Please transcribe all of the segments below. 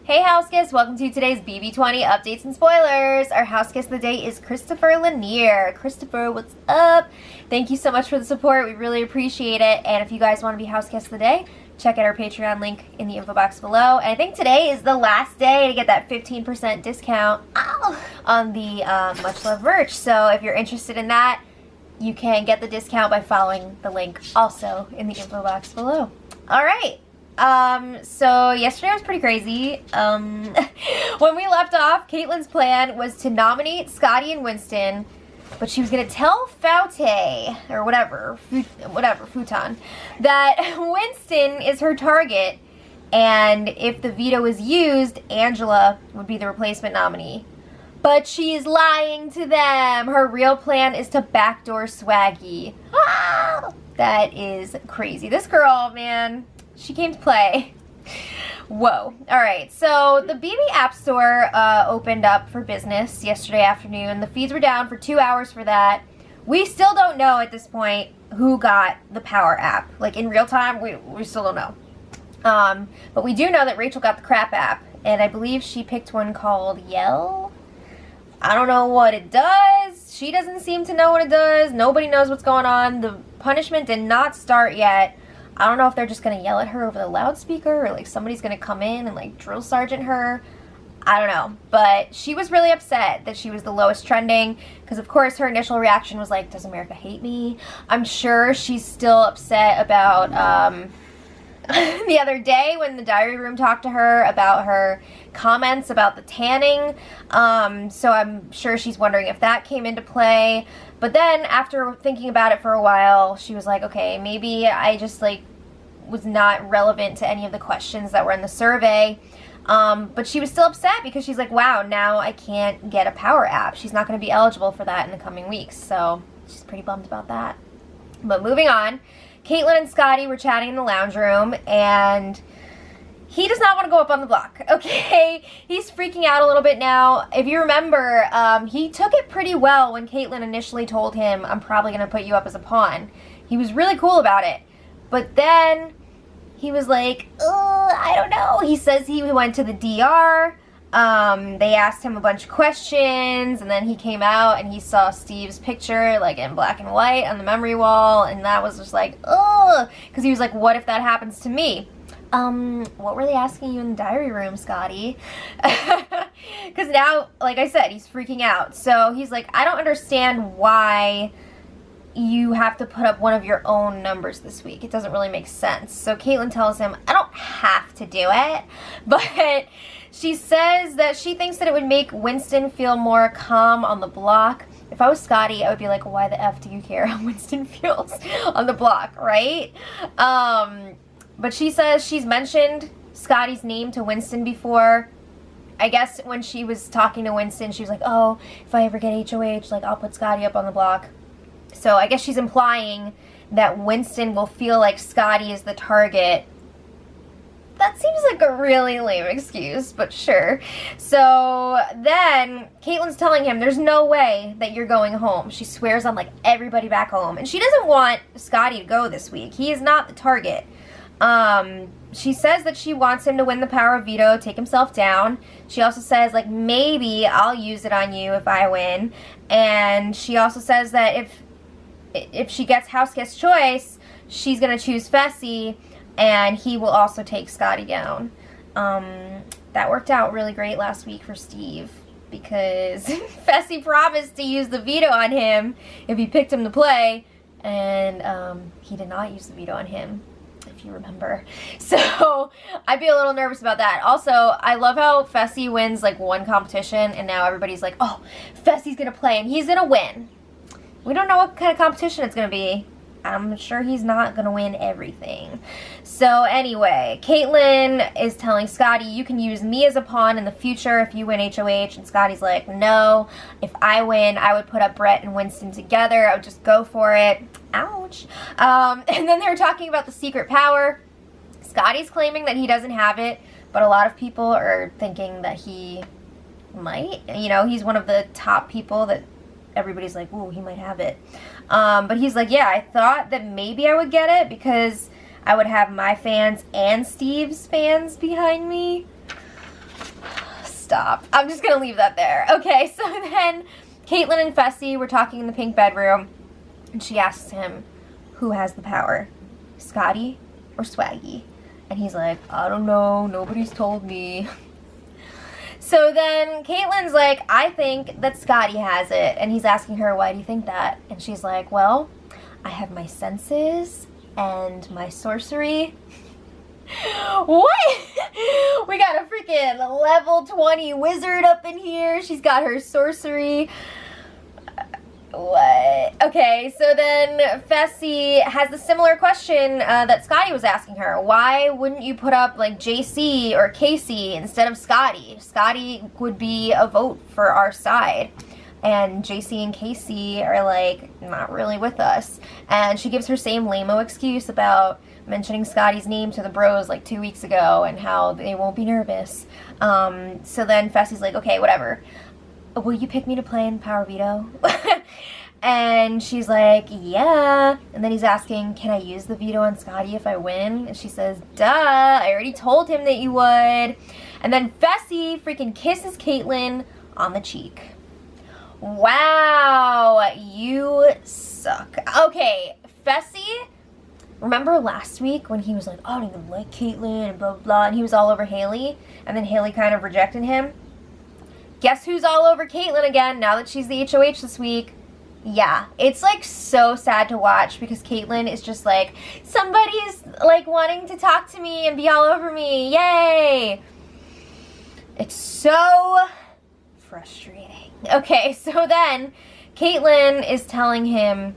Hey house guests, welcome to today's BB20 updates and spoilers. Our house guest of the day is Christopher Lanier. Christopher, what's up? Thank you so much for the support. We really appreciate it. And if you guys want to be house guest of the day, check out our Patreon link in the info box below. And I think today is the last day to get that 15% discount on the Much Love merch. So if you're interested in that, you can get the discount by following the link also in the info box below. All right. So yesterday was pretty crazy. When we left off, Caitlin's plan was to nominate Scotty and Winston, but she was going to tell Faute, or whatever, Futon, that Winston is her target, and if the veto is used, Angela would be the replacement nominee. But she's lying to them. Her real plan is to backdoor Swaggy. Ah! That is crazy. This girl, man, she came to play. Whoa. Alright, so the BB App Store opened up for business yesterday afternoon. The feeds were down for 2 hours for that. We still don't know at this point who got the Power app. Like, in real time, we still don't know. But we do know that Rachel got the Crap app, and I believe she picked one called Yell. I don't know what it does. She doesn't seem to know what it does. Nobody knows what's going on. The punishment did not start yet. I don't know if they're just going to yell at her over the loudspeaker or like somebody's going to come in and like drill sergeant her. I don't know. But she was really upset that she was the lowest trending because of course her initial reaction was like, does America hate me? I'm sure she's still upset about the other day when the diary room talked to her about her comments about the tanning. So I'm sure she's wondering if that came into play. But then after thinking about it for a while, she was like, okay, maybe I just like was not relevant to any of the questions that were in the survey. But she was still upset because she's like, wow, now I can't get a Power app. She's not going to be eligible for that in the coming weeks. So she's pretty bummed about that. But moving on, Caitlin and Scotty were chatting in the lounge room, and he does not want to go up on the block, okay? He's freaking out a little bit now. If you remember, he took it pretty well when Caitlin initially told him, I'm probably going to put you up as a pawn. He was really cool about it. But then he was like, I don't know. He says he went to the DR. They asked him a bunch of questions, and then he came out and he saw Steve's picture like in black and white on the memory wall, and that was just like, because he was like, what if that happens to me? What were they asking you in the diary room, Scotty? Because now, like I said, he's freaking out. So he's like, I don't understand why you have to put up one of your own numbers this week. It doesn't really make sense. So Caitlin tells him, I don't have to do it, but she says that she thinks that it would make Winston feel more calm on the block. If I was Scotty, I would be like, why the F do you care how Winston feels on the block, right? But she says she's mentioned Scotty's name to Winston before. I guess when she was talking to Winston, she was like, oh, if I ever get HOH, like, I'll put Scotty up on the block. So I guess she's implying that Winston will feel like Scotty is the target. That seems like a really lame excuse, but sure. So then Caitlin's telling him there's no way that you're going home. She swears on like everybody back home. And she doesn't want Scotty to go this week. He is not the target. She says that she wants him to win the power of veto, take himself down. She also says, like, maybe I'll use it on you if I win. And she also says that if she gets house guest choice, she's going to choose Fessy, and he will also take Scotty down. That worked out really great last week for Steve, because Fessy promised to use the veto on him if he picked him to play, and he did not use the veto on him, if you remember. So I'd be a little nervous about that. Also, I love how Fessy wins like one competition, and now everybody's like, oh, Fessy's gonna play and he's gonna win. We don't know what kind of competition it's gonna be. I'm sure he's not gonna win everything. So anyway, Caitlin is telling Scotty, you can use me as a pawn in the future if you win HOH, and Scotty's like, no, if I win, I would put up Brett and Winston together. I would just go for it. Ouch. And then they're talking about the secret power. Scotty's claiming that he doesn't have it, but a lot of people are thinking that he might. You know, he's one of the top people that everybody's like, ooh, he might have it. But he's like, yeah, I thought that maybe I would get it because I would have my fans and Steve's fans behind me. Stop. I'm just gonna leave that there. Okay, so then Caitlyn and Fessy were talking in the pink bedroom, and she asks him, who has the power, Scotty or Swaggy? And he's like, I don't know, nobody's told me. So then Caitlyn's like, I think that Scotty has it. And he's asking her, why do you think that? And she's like, well, I have my senses and my sorcery. What? We got a freaking level 20 wizard up in here. She's got her sorcery. What? Okay, so then Fessy has the similar question that Scotty was asking her. Why wouldn't you put up like JC or Casey instead of Scotty? Scotty would be a vote for our side. And JC and Casey are like not really with us. And she gives her same lame-o excuse about mentioning Scotty's name to the bros like 2 weeks ago and how they won't be nervous. So then Fessy's like, okay, whatever. Will you pick me to play in Power Veto? And she's like, yeah. And then he's asking, can I use the veto on Scotty if I win? And she says, duh, I already told him that you would. And then Fessy freaking kisses Caitlyn on the cheek. Wow, you suck. Okay, Fessy, remember last week when he was like, oh, I don't even like Caitlyn and blah, blah, blah, and he was all over Haley, and then Haley kind of rejected him? Guess who's all over Caitlyn again now that she's the HOH this week? Yeah, it's like so sad to watch because Caitlyn is just like, somebody's like wanting to talk to me and be all over me, yay! It's so frustrating. Okay, so then Caitlyn is telling him,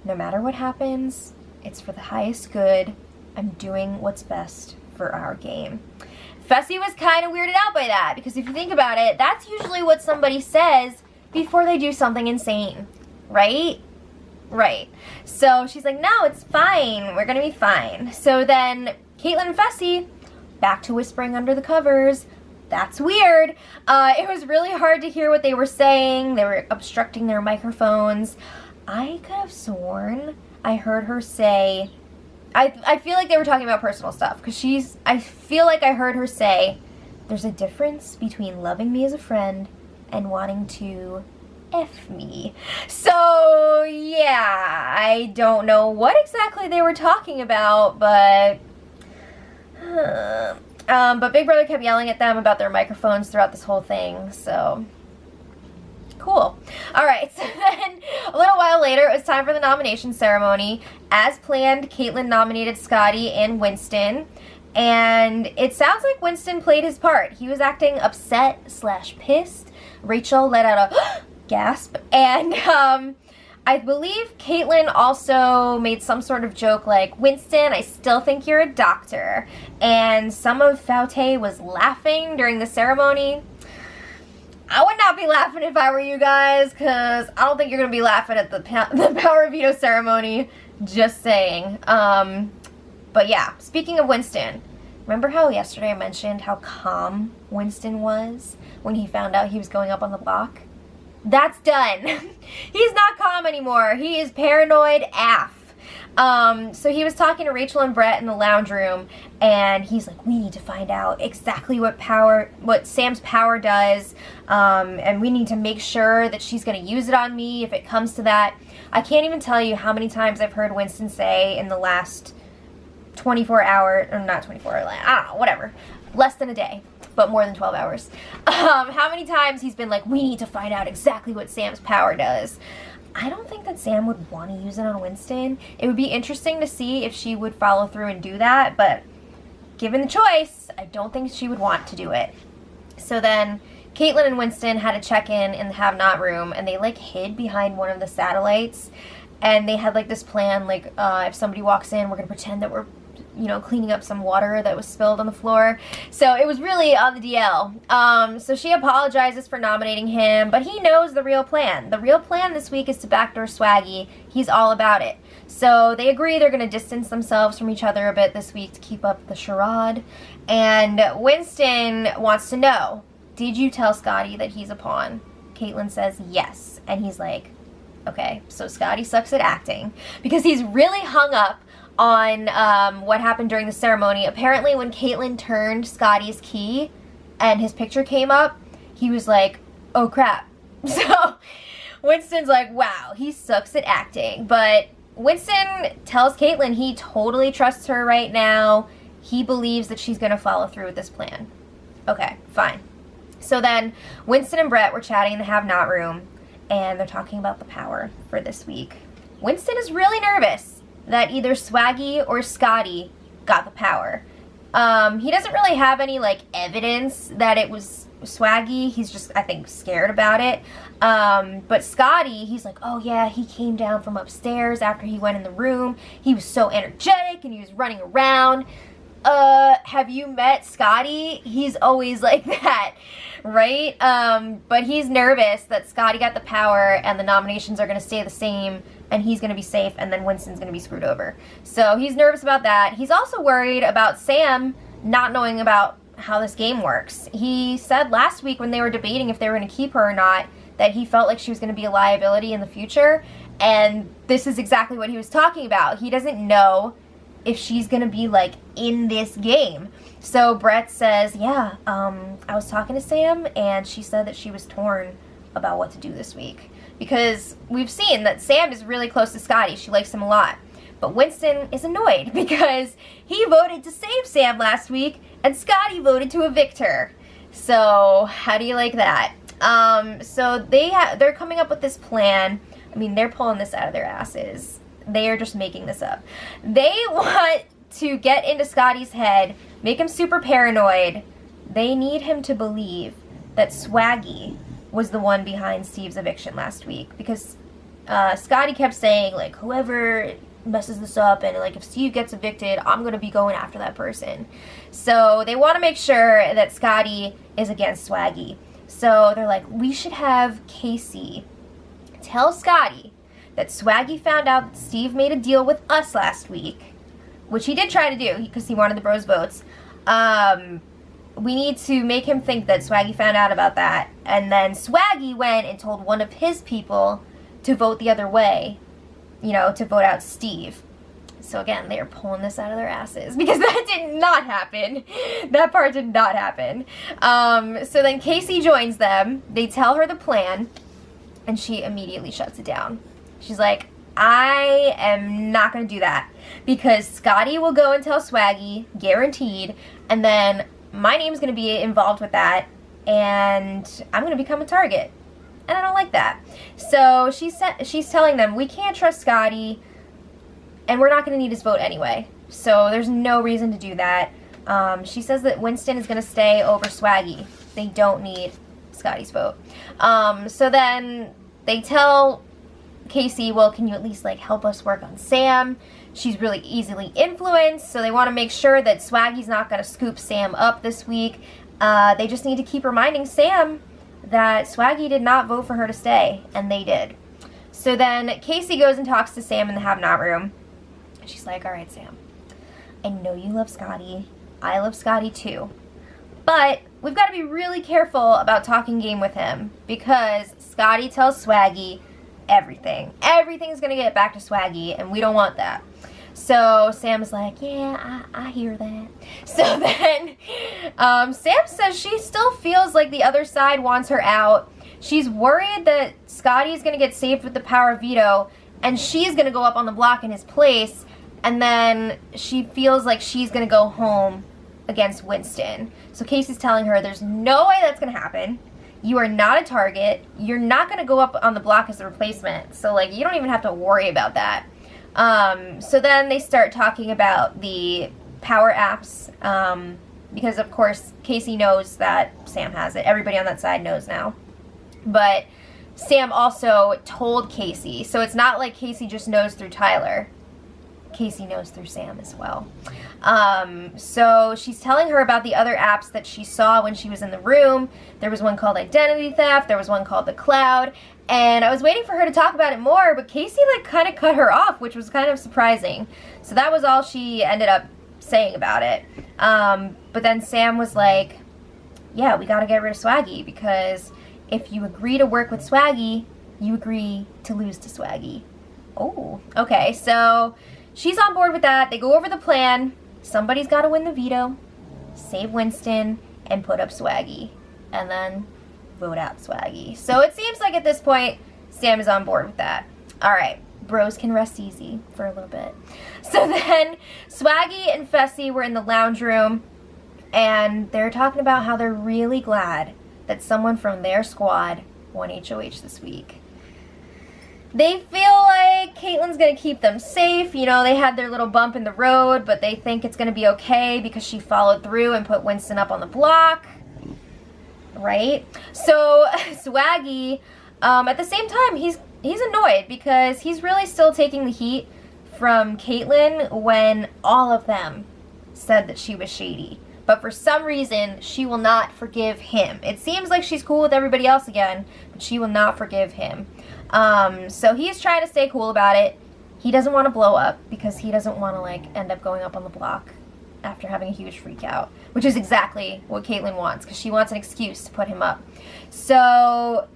no matter what happens, it's for the highest good. I'm doing what's best for our game. Fessy was kind of weirded out by that because if you think about it, that's usually what somebody says before they do something insane, right? Right. So she's like, no, it's fine. We're going to be fine. So then Caitlyn and Fessy, back to whispering under the covers. That's weird. It was really hard to hear what they were saying. They were obstructing their microphones. I could have sworn I heard her say, I feel like they were talking about personal stuff because I feel like I heard her say, there's a difference between loving me as a friend and wanting to F me. So yeah, I don't know what exactly they were talking about, but Big Brother kept yelling at them about their microphones throughout this whole thing, so cool. Alright, so then a little while later, it was time for the nomination ceremony. As planned, Caitlyn nominated Scotty and Winston, and it sounds like Winston played his part. He was acting upset / pissed. Rachel let out a gasp, and I believe Caitlyn also made some sort of joke like, Winston, I still think you're a doctor. And some of Faute was laughing during the ceremony. I would not be laughing if I were you guys, because I don't think you're going to be laughing at the Power Veto ceremony. Just saying. But yeah, speaking of Winston, remember how yesterday I mentioned how calm Winston was when he found out he was going up on the block? That's done. He's not calm anymore. He is paranoid AF. So he was talking to Rachel and Brett in the lounge room, and he's like, we need to find out exactly what Sam's power does, and we need to make sure that she's going to use it on me if it comes to that. I can't even tell you how many times I've heard Winston say in the last 24 hours, or not 24, I don't know, whatever, less than a day, but more than 12 hours. How many times he's been like, we need to find out exactly what Sam's power does. I don't think that Sam would want to use it on Winston. It would be interesting to see if she would follow through and do that, but given the choice, I don't think she would want to do it. So then Caitlyn and Winston had to check in the have-not room, and they like hid behind one of the satellites, and they had like this plan, like if somebody walks in, we're gonna pretend that we're, you know, cleaning up some water that was spilled on the floor. So it was really on the DL. So she apologizes for nominating him, but he knows the real plan. The real plan this week is to backdoor Swaggy. He's all about it. So they agree they're going to distance themselves from each other a bit this week to keep up the charade. And Winston wants to know, did you tell Scotty that he's a pawn? Caitlyn says yes. And he's like, okay, so Scotty sucks at acting, because he's really hung up on what happened during the ceremony. Apparently when Caitlyn turned Scotty's key, and his picture came up, he was like, oh crap. So Winston's like, wow, he sucks at acting. But Winston tells Caitlin he totally trusts her right now. He believes that she's going to follow through with this plan. Okay, fine. So then Winston and Brett were chatting in the have-not room, and they're talking about the power for this week. Winston is really nervous that either Swaggy or Scotty got the power. He doesn't really have any, like, evidence that it was Swaggy. He's just, I think, scared about it. But Scotty, he's like, oh yeah, he came down from upstairs after he went in the room. He was so energetic and he was running around. Have you met Scotty? He's always like that, right? But he's nervous that Scotty got the power and the nominations are going to stay the same and he's going to be safe and then Winston's going to be screwed over. So he's nervous about that. He's also worried about Sam not knowing about how this game works. He said last week when they were debating if they were going to keep her or not that he felt like she was going to be a liability in the future, and this is exactly what he was talking about. He doesn't know if she's going to be, like, in this game. So Brett says, yeah, I was talking to Sam, and she said that she was torn about what to do this week. Because we've seen that Sam is really close to Scotty. She likes him a lot. But Winston is annoyed because he voted to save Sam last week, and Scotty voted to evict her. So how do you like that? So they're coming up with this plan. I mean, they're pulling this out of their asses. They are just making this up. They want to get into Scotty's head, make him super paranoid. They need him to believe that Swaggy was the one behind Steve's eviction last week, because Scotty kept saying, like, whoever messes this up and, like, if Steve gets evicted, I'm gonna be going after that person. So they want to make sure that Scotty is against Swaggy. So they're like, we should have Casey tell Scotty that Swaggy found out that Steve made a deal with us last week, which he did try to do because he wanted the bros votes. We need to make him think that Swaggy found out about that, and then Swaggy went and told one of his people to vote the other way, you know, to vote out Steve. So again, they are pulling this out of their asses because that did not happen. That part did not happen. So then Casey joins them. They tell her the plan, and she immediately shuts it down. She's like, I am not going to do that because Scotty will go and tell Swaggy, guaranteed, and then my name's going to be involved with that, and I'm going to become a target. And I don't like that. So she's telling them, we can't trust Scotty, and we're not going to need his vote anyway. So there's no reason to do that. She says that Winston is going to stay over Swaggy. They don't need Scotty's vote. So then they tell Casey, well, can you at least, like, help us work on Sam? She's really easily influenced, so they want to make sure that Swaggy's not going to scoop Sam up this week. They just need to keep reminding Sam that Swaggy did not vote for her to stay, and they did. So then Casey goes and talks to Sam in the have-not room. She's like, all right, Sam, I know you love Scotty. I love Scotty too. But we've got to be really careful about talking game with him because Scotty tells Swaggy everything. Everything's going to get back to Swaggy, and we don't want that. So Sam's like, yeah, I hear that. So then Sam says she still feels like the other side wants her out. She's worried that Scotty's going to get saved with the power of veto, and she's going to go up on the block in his place, and then she feels like she's going to go home against Winston. So Casey's telling her there's no way that's going to happen. You are not a target. You're not going to go up on the block as a replacement. So, like, you don't even have to worry about that. So then they start talking about the power apps, because, of course, Casey knows that Sam has it. Everybody on that side knows now. But Sam also told Casey. So it's not like Casey just knows through Tyler. Casey knows through Sam as well. So she's telling her about the other apps that she saw when she was in the room. There was one called Identity Theft. There was one called The Cloud. And I was waiting for her to talk about it more, but Casey, like, kind of cut her off, which was kind of surprising. So that was all she ended up saying about it. But then Sam was like, yeah, we got to get rid of Swaggy, because if you agree to work with Swaggy, you agree to lose to Swaggy. Oh, okay. So she's on board with that. They go over the plan. Somebody's got to win the veto, save Winston, and put up Swaggy. And then vote out Swaggy. So it seems like at this point, Sam is on board with that. Alright, bros can rest easy for a little bit. So then, Swaggy and Fessy were in the lounge room, and they're talking about how they're really glad that someone from their squad won HOH this week. They feel like Caitlin's going to keep them safe. You know, they had their little bump in the road, but they think it's going to be okay because she followed through and put Winston up on the block. Right? So, Swaggy, at the same time, he's annoyed because he's really still taking the heat from Caitlin when all of them said that she was shady. But for some reason, she will not forgive him. It seems like she's cool with everybody else again, but she will not forgive him. So he's trying to stay cool about it. He doesn't want to blow up because he doesn't want to, like, end up going up on the block after having a huge freak out, which is exactly what Caitlin wants because she wants an excuse to put him up. So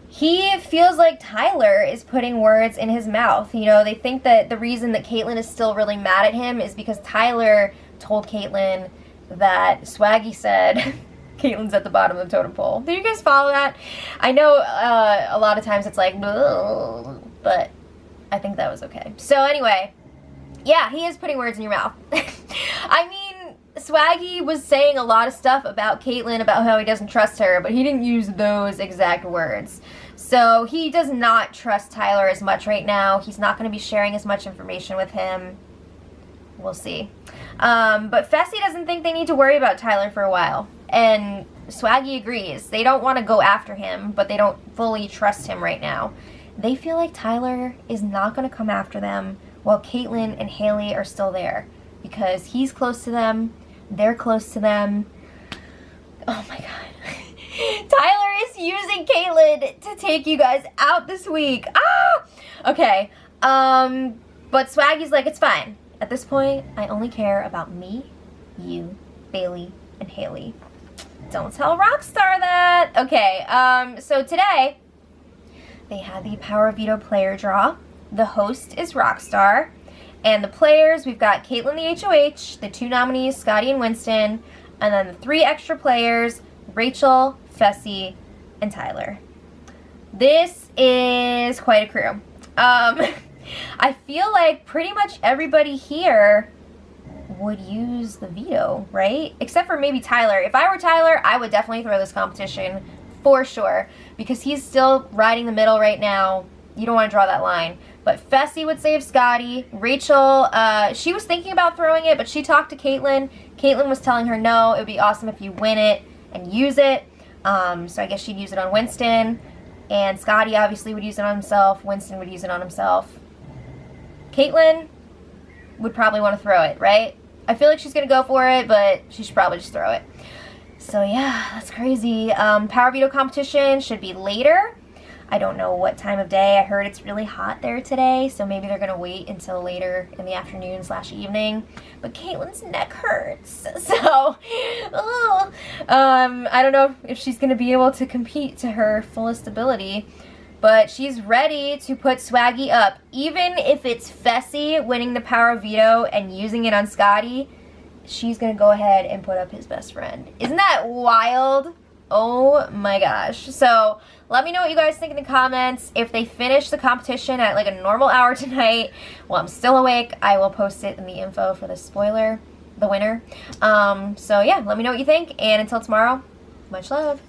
he feels like Tyler is putting words in his mouth. You know, they think that the reason that Caitlin is still really mad at him is because Tyler told Caitlin that Swaggy said Caitlin's at the bottom of the totem pole. Do you guys follow that? I know a lot of times it's like, but I think that was okay. So anyway, yeah, he is putting words in your mouth. I mean, Swaggy was saying a lot of stuff about Caitlin, about how he doesn't trust her, but he didn't use those exact words. So he does not trust Tyler as much right now. He's not going to be sharing as much information with him. We'll see. But Fessy doesn't think they need to worry about Tyler for a while. And Swaggy agrees. They don't want to go after him, but they don't fully trust him right now. They feel like Tyler is not going to come after them while Caitlin and Haley are still there. Because he's close to them. They're close to them. Oh my god. Tyler is using Caitlin to take you guys out this week. Ah! Okay. But Swaggy's like, it's fine. At this point, I only care about me, you, Bailey, and Haley. Don't tell Rockstar that. Okay, so today, they had the Power Veto player draw. The host is Rockstar. And the players, we've got Caitlin the HOH, the 2 nominees, Scotty and Winston, and then the 3 extra players, Rachel, Fessy, and Tyler. This is quite a crew. I feel like pretty much everybody here would use the veto, right? Except for maybe Tyler. If I were Tyler, I would definitely throw this competition for sure because he's still riding the middle right now. You don't want to draw that line. But Fessy would save Scotty. Rachel, she was thinking about throwing it, but she talked to Caitlin. Caitlin was telling her, no, it would be awesome if you win it and use it. So I guess she'd use it on Winston. And Scotty obviously would use it on himself. Winston would use it on himself. Caitlin would probably want to throw it, right? I feel like she's going to go for it, but she should probably just throw it. So yeah, that's crazy. Power Veto competition should be later. I don't know what time of day. I heard it's really hot there today, so maybe they're going to wait until later in the afternoon / evening. But Caitlin's neck hurts, so I don't know if she's going to be able to compete to her fullest ability. But she's ready to put Swaggy up. Even if it's Fessy winning the Power Veto and using it on Scotty, she's going to go ahead and put up his best friend. Isn't that wild? Oh my gosh. So let me know what you guys think in the comments. If they finish the competition at like a normal hour tonight while I'm still awake, I will post it in the info for the spoiler, the winner. So yeah, let me know what you think. And until tomorrow, much love.